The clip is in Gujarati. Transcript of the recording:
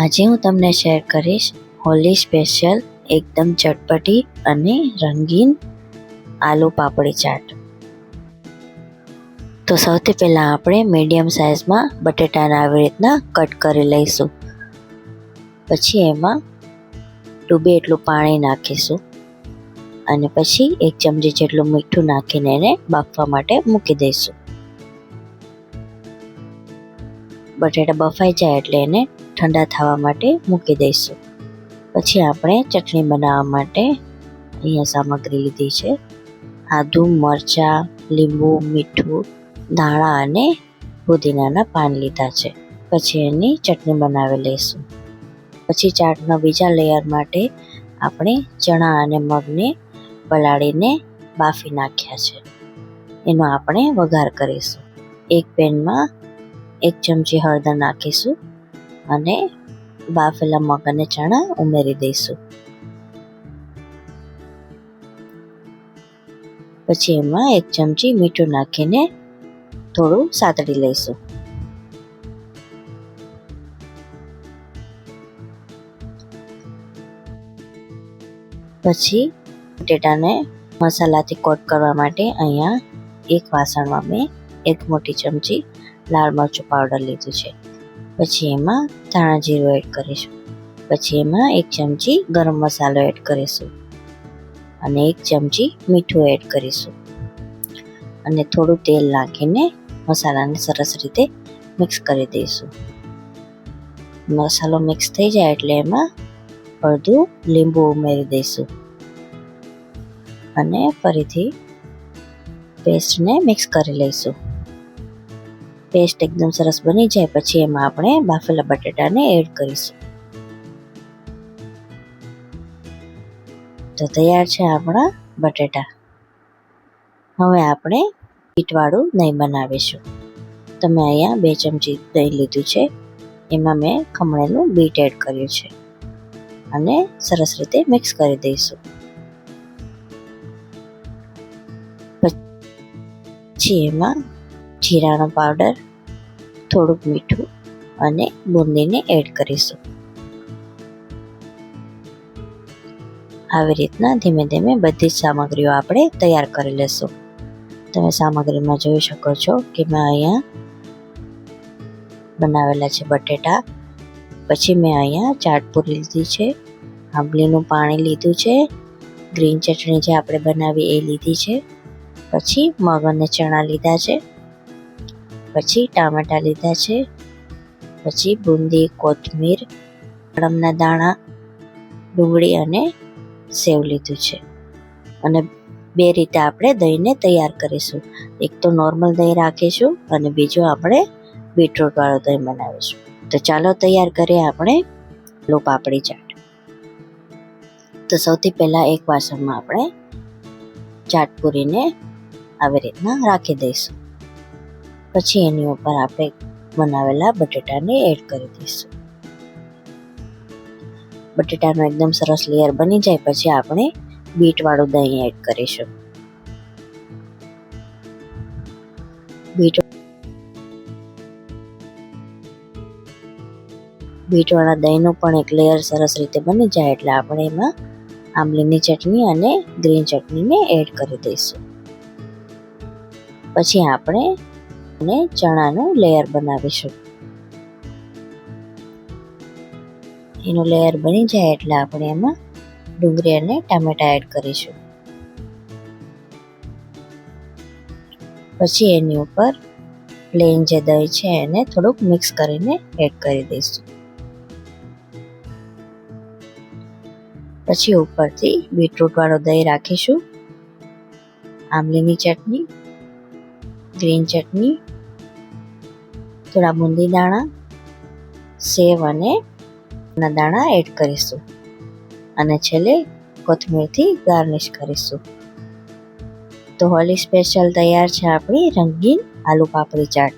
આજે હું તમને શેર કરીશ હોલી સ્પેશિયલ એકદમ ચટપટી અને રંગીન આલુ પાપડી ચાટ. તો સૌથી પહેલાં આપણે મીડિયમ સાઇઝમાં બટેટાને આવી રીતના કટ કરી લઈશું. પછી એમાં ડૂબે એટલું પાણી નાખીશું અને પછી 1 ચમચી જેટલું મીઠું નાખીને એને બાફવા માટે મૂકી દઈશું. બટેટા બફાઈ જાય એટલે એને ઠંડા થવા માટે મૂકી દઈશું. પછી આપણે ચટણી બનાવવા માટે અહીંયા સામગ્રી લીધી છે. આદુ, મરચાં, લીંબુ, મીઠું, ધાણા અને પુદીનાના પાન લીધા છે. પછી એની ચટણી બનાવી લઈશું. પછી ચાટના બીજા લેયર માટે આપણે ચણા અને મગને પલાળીને બાફી નાખ્યા છે. એનો આપણે વઘાર કરીશું. એક પેનમાં 1 ચમચી હળદર નાખીશું અને બાફેલા મગ અને ચણા ઉમેરી દઈશું. પછી એમાં 1 ચમચી મીઠું નાખીને થોડું સાતળી લઈશું. પછી બટેટાને મસાલાથી કોટ કરવા માટે અહીંયા એક વાસણમાં મેં 1 મોટી ચમચી લાલ મરચું પાવડર લીધું છે. પછી એમાં ધાણા જીરું એડ કરીશું. પછી એમાં 1 ચમચી ગરમ મસાલો એડ કરીશું અને 1 ચમચી મીઠું એડ કરીશું અને થોડું તેલ નાખીને મસાલાને સરસ રીતે મિક્સ કરી દઈશું. મસાલો મિક્સ થઈ જાય એટલે એમાં અડધું લીંબુ ઉમેરી દઈશું અને ફરીથી પેસ્ટને મિક્સ કરી લઈશું. પેસ્ટ એકદમ સરસ બની જાય પછી એમાં આપણે બાફેલા બટેટાને એડ કરીશું. તો તૈયાર છે આપણા બટેટા. હવે આપણે બીટવાળું દહીં બનાવીશું. તમે અહીંયા 2 ચમચી દહીં લીધું છે. એમાં મેં ખમણેલું બીટ એડ કર્યું છે અને સરસ રીતે મિક્સ કરી દઈશું. પછી એમાં જીરાનો પાવડર, થોડુંક મીઠું અને બુંદીને એડ કરીશું. આવી રીતના ધીમે ધીમે બધી જ સામગ્રીઓ આપણે તૈયાર કરી લેશું. તમે સામગ્રીમાં જોઈ શકો છો કે મેં અહીંયા બનાવેલા છે બટેટા. પછી મેં અહીંયા ચાટ પૂરી લીધી છે, આંબલીનું પાણી લીધું છે, ગ્રીન ચટણી જે આપણે બનાવી એ લીધી છે, પછી મગ અને ચણા લીધા છે, પછી ટામેટાં લીધા છે, પછી બુંદી, કોથમીર, અડમના દાણા, ડુંગળી અને સેવ લીધું છે. અને 2 રીતે આપણે દહીંને તૈયાર કરીશું. એક તો નોર્મલ દહીં રાખીશું અને બીજું આપણે બીટરૂટવાળું દહીં બનાવીશું. તો ચાલો તૈયાર કરીએ આપણે આલુ પાપડી ચાટ. તો સૌથી પહેલાં એક વાસણમાં આપણે ચાટ પૂરીને આવી રીતના રાખી દઈશું. પછી એની ઉપર આપણે બનાવેલા બટેટાને એડ કરી દઈશું. બટેટાનો એકદમ સરસ લેયર બની જાય પછી આપણે બીટવાળું દહીં એડ કરીશું. બીટવાળા દહીંનું પણ એક લેયર સરસ રીતે બની જાય એટલે આપણે એમાં આંબલીની ચટણી અને ગ્રીન ચટણીને એડ કરી દઈશું. પછી આપણે ચણાનું લેયર બનાવીશું. એનું લેયર બની જાય એટલે આપણે એમાં ડુંગળી અને ટામેટાં એડ કરીશું. પછી એની ઉપર પ્લેન જે દહીં છે એને થોડુંક મિક્સ કરીને એડ કરી દઈશું. પછી ઉપરથી બીટરૂટવાળું દહીં રાખીશું, આંબલીની ચટણી, ગ્રીન ચટણી, થોડા બુંદી દાણા, સેવ અને દાણા એડ કરીશું અને છેલ્લે કોથમીરથી ગાર્નિશ કરીશું. તો હોલી સ્પેશિયલ તૈયાર છે આપણી રંગીન આલુ પાપડી ચાટ.